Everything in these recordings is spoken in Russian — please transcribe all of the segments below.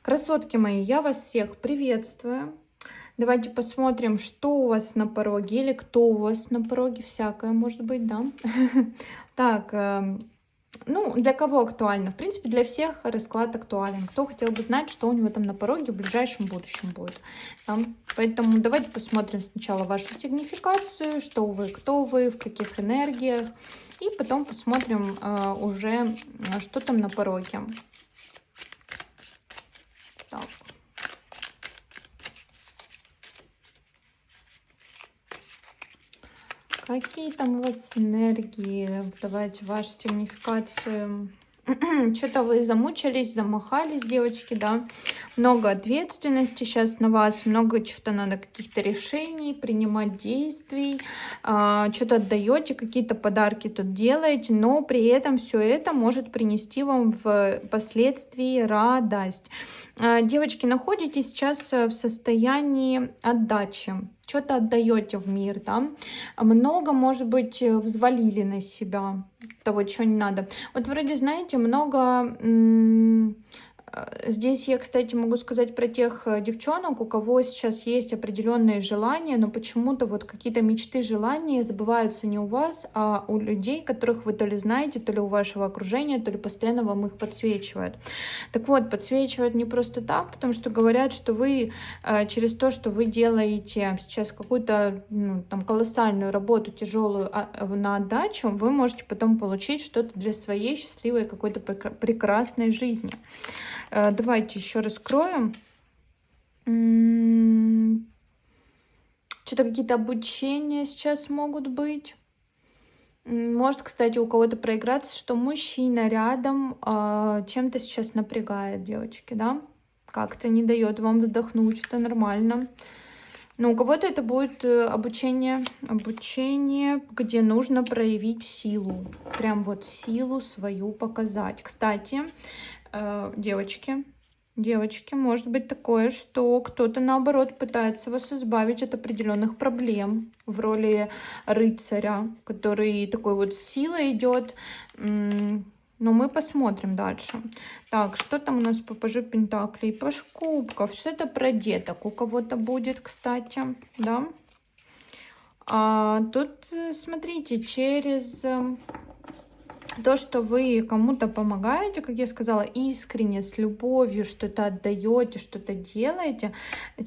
Красотки мои, я вас всех приветствую. Давайте посмотрим, что у вас на пороге или кто у вас на пороге. Всякое может быть, да? Так, ну, для кого актуально? В принципе, для всех расклад актуален. Кто хотел бы знать, что у него там на пороге в ближайшем будущем будет. Да? Поэтому давайте посмотрим сначала вашу сигнификацию, что вы, кто вы, в каких энергиях. И потом посмотрим уже, что там на пороге. Так. Какие там у вас энергии? Давайте вашу сигнификацию. Что-то вы замучились, замахались, девочки, да? Много ответственности сейчас на вас, много чего-то надо, каких-то решений, принимать действий, что-то отдаете, какие-то подарки тут делаете, но при этом все это может принести вам впоследствии радость. Девочки, находитесь сейчас в состоянии отдачи, что-то отдаете в мир, да? Много, может быть, взвалили на себя того, чего не надо. Вот вроде, знаете, много... Здесь я, кстати, могу сказать про тех девчонок, у кого сейчас есть определенные желания, но почему-то вот какие-то мечты, желания забываются не у вас, а у людей, которых вы то ли знаете, то ли у вашего окружения, то ли постоянно вам их подсвечивают. Так вот, подсвечивают не просто так, потому что говорят, что вы через то, что вы делаете сейчас какую-то там колоссальную работу, тяжелую на отдачу, вы можете потом получить что-то для своей счастливой какой-то прекрасной жизни. Давайте еще раскроем. Что-то какие-то обучения сейчас могут быть. Может, кстати, у кого-то проиграться, что мужчина рядом чем-то сейчас напрягает, девочки, да? Как-то не дает вам вздохнуть, это нормально. Но у кого-то это будет обучение, где нужно проявить силу. Прям вот силу свою показать. Кстати, девочки, может быть такое, что кто-то наоборот пытается вас избавить от определенных проблем в роли рыцаря, который такой вот с силой идет. Но мы посмотрим дальше. Так, что там у нас по пажу пентаклей, паж кубков, что это про деток у кого-то будет, кстати, да? Тут, смотрите, через то, что вы кому-то помогаете, как я сказала, искренне, с любовью, что-то отдаете, что-то делаете,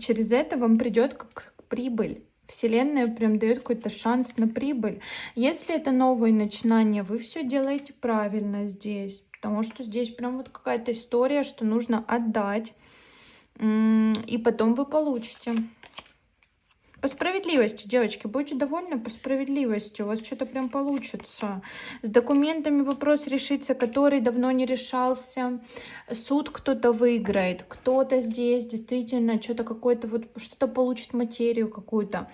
через это вам придет как прибыль. Вселенная прям дает какой-то шанс на прибыль. Если это новые начинания, вы все делаете правильно здесь, потому что здесь прям вот какая-то история, что нужно отдать, и потом вы получите. По справедливости, девочки, будьте довольны по справедливости, у вас что-то прям получится. С документами вопрос решится, который давно не решался. Суд кто-то выиграет, кто-то здесь действительно что-то какое-то вот что-то получит, материю какую-то.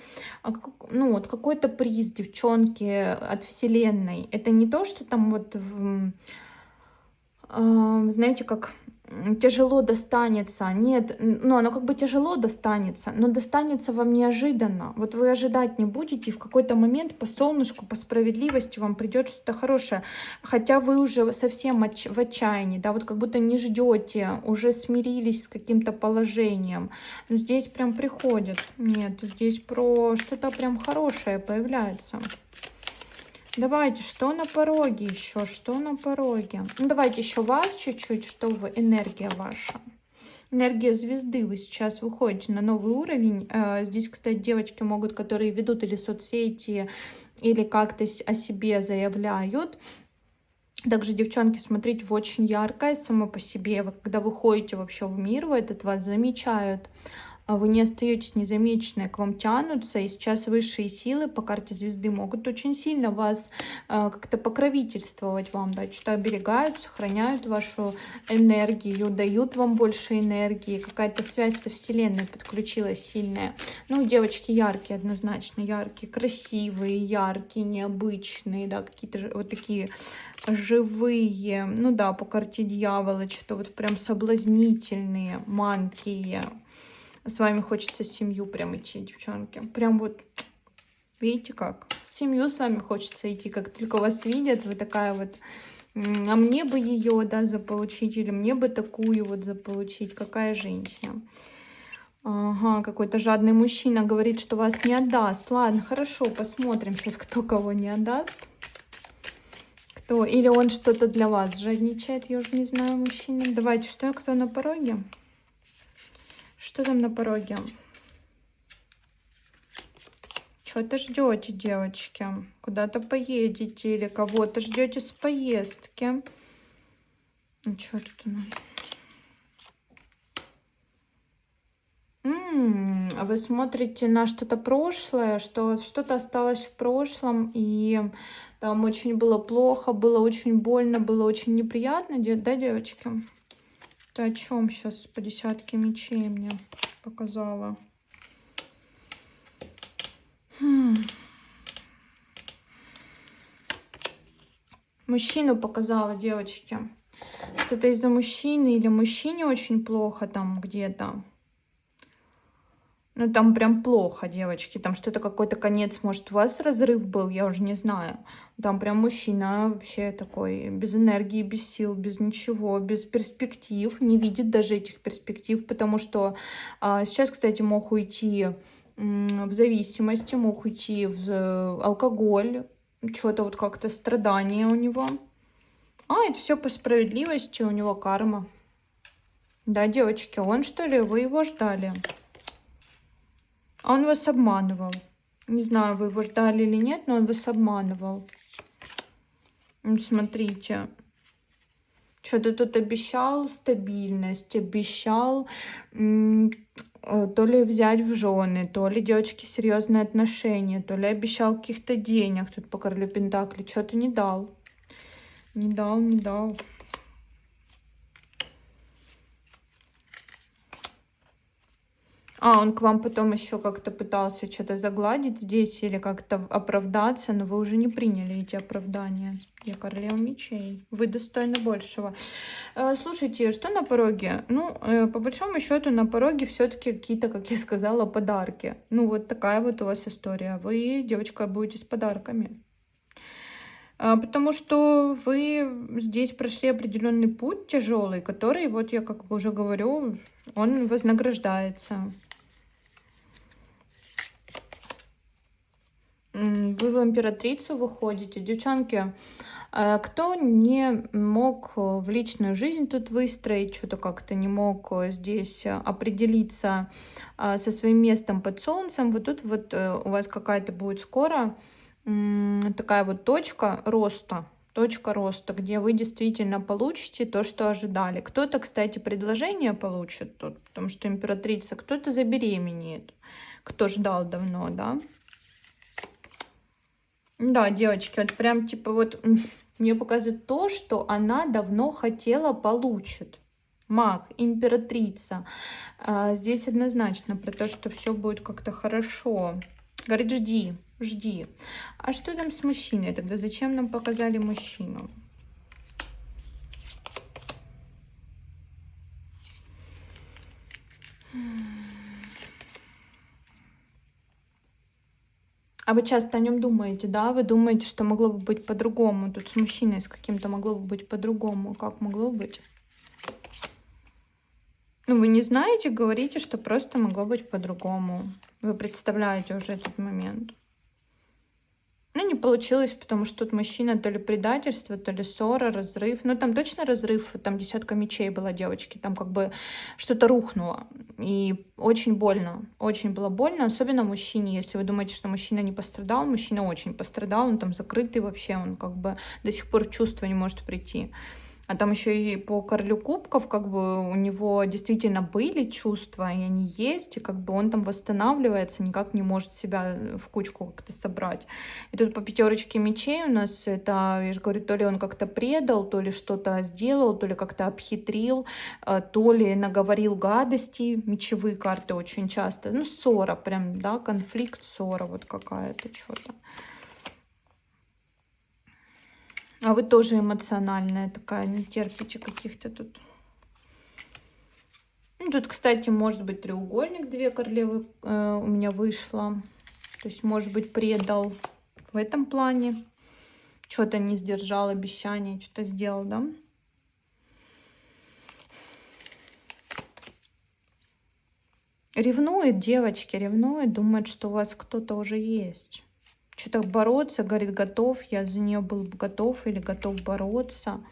Ну вот какой-то приз, девчонки, от Вселенной. Это не то, что там вот, знаете, как... тяжело достанется. Нет, ну оно как бы тяжело достанется, но достанется вам неожиданно. Вот вы ожидать не будете, и в какой-то момент по солнышку, по справедливости вам придет что-то хорошее. Хотя вы уже совсем в отчаянии, да, вот как будто не ждете, уже смирились с каким-то положением. Но здесь прям приходит. Нет, здесь про что-то прям хорошее появляется. Давайте, что на пороге еще? Что на пороге? Ну, давайте еще вас чуть-чуть, что вы, энергия ваша. Энергия звезды. Вы сейчас выходите на новый уровень. Здесь, кстати, девочки могут, которые ведут или соцсети, или как-то о себе заявляют. Также, девчонки, смотрите, вы очень яркая сама по себе. Вы, когда выходите вообще в мир, вы вас замечают. Вы не остаетесь незамеченной, к вам тянутся, и сейчас высшие силы по карте звезды могут очень сильно вас как-то покровительствовать вам, да, что-то оберегают, сохраняют вашу энергию, дают вам больше энергии, какая-то связь со Вселенной подключилась сильная. Ну, девочки яркие, однозначно яркие, красивые, яркие, необычные, да, какие-то вот такие живые, ну да, по карте дьявола, что-то вот прям соблазнительные, манкие. С вами хочется семью прям идти, девчонки. Прям вот, видите как? Семью с вами хочется идти. Как только вас видят, вы такая вот А мне бы ее, да, заполучить, или мне бы такую вот заполучить. Какая женщина? Ага, какой-то жадный мужчина говорит, что вас не отдаст. Ладно, хорошо, посмотрим сейчас, кто кого не отдаст. Кто? Или он что-то для вас жадничает, я уже не знаю, мужчина. Давайте, что, кто на пороге? Что там на пороге? Что-то ждете, девочки. Куда-то поедете или кого-то ждете с поездки. Что тут у нас? Вы смотрите на что-то прошлое, что что-то осталось в прошлом, и там очень было плохо, было очень больно, было очень неприятно, да, девочки? Это о чем сейчас по десятке мечей мне показала? Мужчину показала, девочки. Что-то из-за мужчины или мужчине очень плохо там где-то. Ну, там прям плохо, девочки. Там что-то, какой-то конец, может, у вас разрыв был, я уже не знаю. Там прям мужчина вообще такой, без энергии, без сил, без ничего, без перспектив. Не видит даже этих перспектив, потому что сейчас, кстати, мог уйти в зависимости, мог уйти в алкоголь. Что-то вот как-то страдание у него. Это все по справедливости, у него карма. Да, девочки, он что ли? Вы его ждали? Он вас обманывал. Не знаю, вы его ждали или нет, но он вас обманывал. Смотрите. Что-то тут обещал стабильность, обещал то ли взять в жены, то ли, девочки, серьезные отношения, то ли обещал каких-то денег. Тут по королю Пентакли что-то не дал. Не дал, не дал. Он к вам потом еще как-то пытался что-то загладить здесь или как-то оправдаться, но вы уже не приняли эти оправдания. Я королева мечей. Вы достойны большего. Слушайте, что на пороге? Ну, по большому счету, на пороге все-таки какие-то, как я сказала, подарки. Ну, вот такая вот у вас история. Вы, девочка, будете с подарками. Потому что вы здесь прошли определенный путь тяжелый, который, вот я как бы уже говорю, он вознаграждается. Вы в императрицу выходите. Девчонки, кто не мог в личную жизнь тут выстроить, что-то как-то не мог здесь определиться со своим местом под солнцем, вот тут вот у вас какая-то будет скоро такая вот точка роста, где вы действительно получите то, что ожидали. Кто-то, кстати, предложение получит тут, потому что императрица, кто-то забеременеет, кто ждал давно, да. Да, девочки, вот прям типа вот мне показывает то, что она давно хотела, получит. Маг, императрица. Здесь однозначно про то, что все будет как-то хорошо. Говорит, жди, жди. А что там с мужчиной тогда? Зачем нам показали мужчину? А вы часто о нем думаете, да? Вы думаете, что могло бы быть по-другому? Тут с мужчиной с каким-то могло бы быть по-другому. Как могло быть? Ну, вы не знаете, говорите, что просто могло быть по-другому. Вы представляете уже этот момент. Ну, не получилось, потому что тут мужчина то ли предательство, то ли ссора, разрыв. Ну, там точно разрыв, там десятка мечей была, девочки. Там как бы что-то рухнуло. И очень больно. Очень было больно, особенно мужчине. Если вы думаете, что мужчина не пострадал, мужчина очень пострадал. Он там закрытый вообще, он как бы до сих пор в чувство не может прийти. А там еще и по королю кубков, как бы у него действительно были чувства, и они есть, и как бы он там восстанавливается, никак не может себя в кучку как-то собрать. И тут по пятерочке мечей у нас это, я же говорю, то ли он как-то предал, то ли что-то сделал, то ли как-то обхитрил, то ли наговорил гадостей. Мечевые карты очень часто. Ну, ссора прям, да, конфликт, ссора вот какая-то что-то. А вы тоже эмоциональная такая, не терпите каких-то тут. Ну, тут, кстати, может быть треугольник, две королевы у меня вышло. То есть, может быть, предал в этом плане. Что-то не сдержал обещание, что-то сделал, да? Ревнует, девочки, ревнует, думает, что у вас кто-то уже есть. Что-то бороться, говорит, готов, я за нее был готов или готов бороться.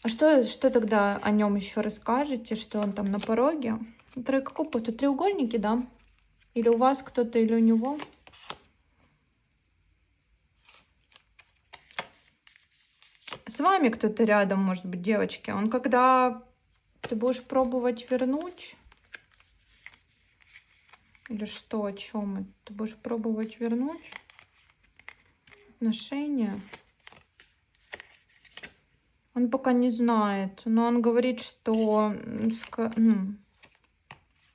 А что тогда о нем еще расскажете, что он там на пороге? Тройка кубков, тут треугольники, да? Или у вас кто-то, или у него? С вами кто-то рядом, может быть, девочки. Он когда ты будешь пробовать вернуть? Или что, о чем? Ты будешь пробовать вернуть отношения? Он пока не знает, но он говорит, что...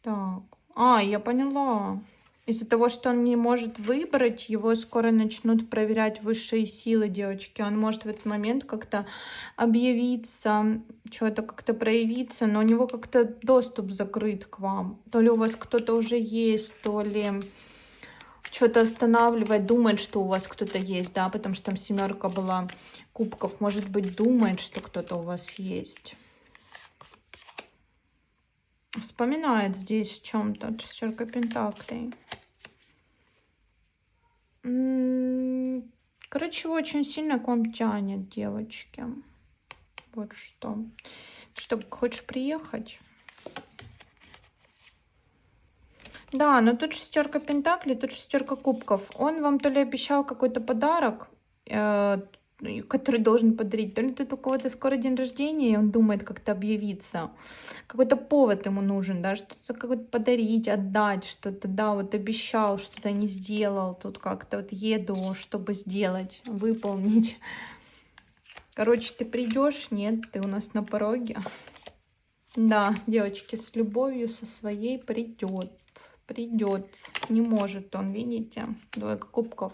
Так. Я поняла. Из-за того, что он не может выбрать, его скоро начнут проверять высшие силы, девочки. Он может в этот момент как-то объявиться, что-то как-то проявиться, но у него как-то доступ закрыт к вам. То ли у вас кто-то уже есть, то ли что-то останавливает, думает, что у вас кто-то есть, да, потому что там 7 была кубков. Может быть, думает, что кто-то у вас есть. Вспоминает здесь в чем-то 4 пентаклей. Короче, очень сильно к вам тянет, девочки. Вот что. Ты что, хочешь приехать? Да, но тут 4 пентаклей, тут 4 кубков. Он вам то ли обещал какой-то подарок, который должен подарить, то ли тут у кого-то скоро день рождения, и он думает как-то объявиться. Какой-то повод ему нужен, да, что-то какое-то подарить, отдать, что-то, да, вот обещал, что-то не сделал, тут как-то вот еду, чтобы сделать, выполнить. Короче, ты придешь? Нет, ты у нас на пороге. Да, девочки, с любовью со своей придет. Не может он, видите, 2 кубков.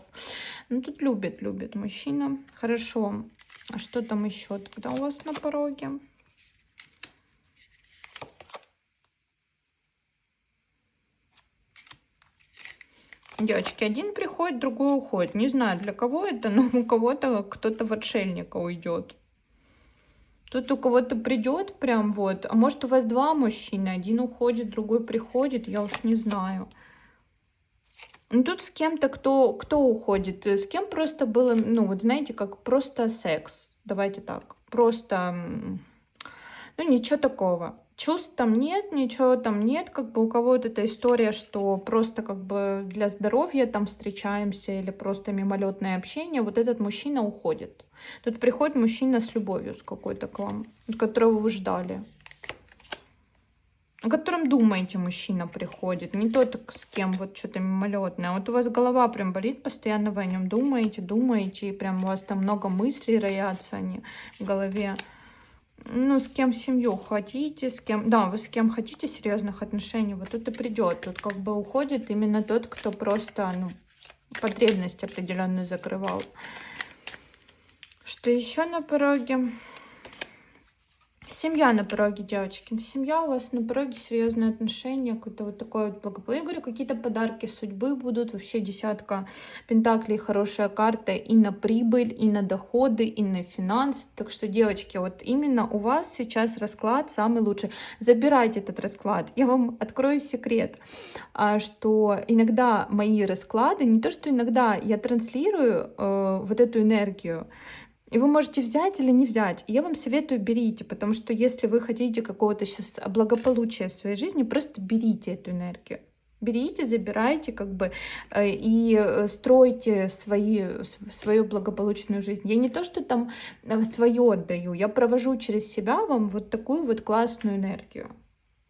Ну, тут любит мужчина. Хорошо. А что там еще тогда у вас на пороге? Девочки, один приходит, другой уходит. Не знаю, для кого это, но у кого-то кто-то в отшельника уйдет. Тут у кого-то придет прям вот, а может у вас 2 мужчины, один уходит, другой приходит, я уж не знаю. Ну тут с кем-то, кто уходит, с кем просто было, ну вот знаете, как просто секс, давайте так, просто, ну ничего такого. Чувств там нет, ничего там нет, как бы у кого-то эта история, что просто как бы для здоровья там встречаемся или просто мимолетное общение, вот этот мужчина уходит. Тут приходит мужчина с любовью с какой-то к вам, которого вы ждали. О котором думаете, мужчина приходит, не тот, с кем вот что-то мимолетное. Вот у вас голова прям болит, постоянно вы о нем думаете, и прям у вас там много мыслей роятся они в голове. Ну, с кем семью хотите, с кем... Да, вы с кем хотите серьезных отношений, вот тут и придет. Тут как бы уходит именно тот, кто просто, ну, потребность определенную закрывал. Что еще на пороге? Семья на пороге, девочки. Семья у вас на пороге, серьезные отношения, какое-то вот такое вот благополучие. Я говорю, какие-то подарки судьбы будут. Вообще 10 пентаклей, хорошая карта и на прибыль, и на доходы, и на финансы. Так что, девочки, вот именно у вас сейчас расклад самый лучший. Забирайте этот расклад. Я вам открою секрет, что иногда мои расклады, не то что иногда, я транслирую вот эту энергию. И вы можете взять или не взять. Я вам советую, берите, потому что если вы хотите какого-то сейчас благополучия в своей жизни, просто берите эту энергию. Берите, забирайте, как бы, и стройте свою благополучную жизнь. Я не то, что там свое отдаю, я провожу через себя вам вот такую вот классную энергию.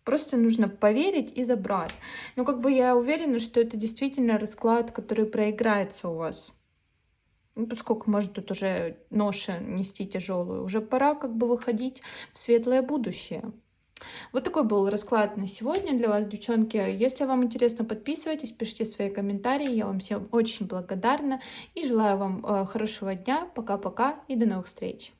Просто нужно поверить и забрать. Но как бы я уверена, что это действительно расклад, который проиграется у вас. Ну, поскольку, может, тут уже ноша нести тяжелую, уже пора как бы выходить в светлое будущее. Вот такой был расклад на сегодня для вас, девчонки. Если вам интересно, подписывайтесь, пишите свои комментарии. Я вам всем очень благодарна и желаю вам хорошего дня. Пока-пока и до новых встреч.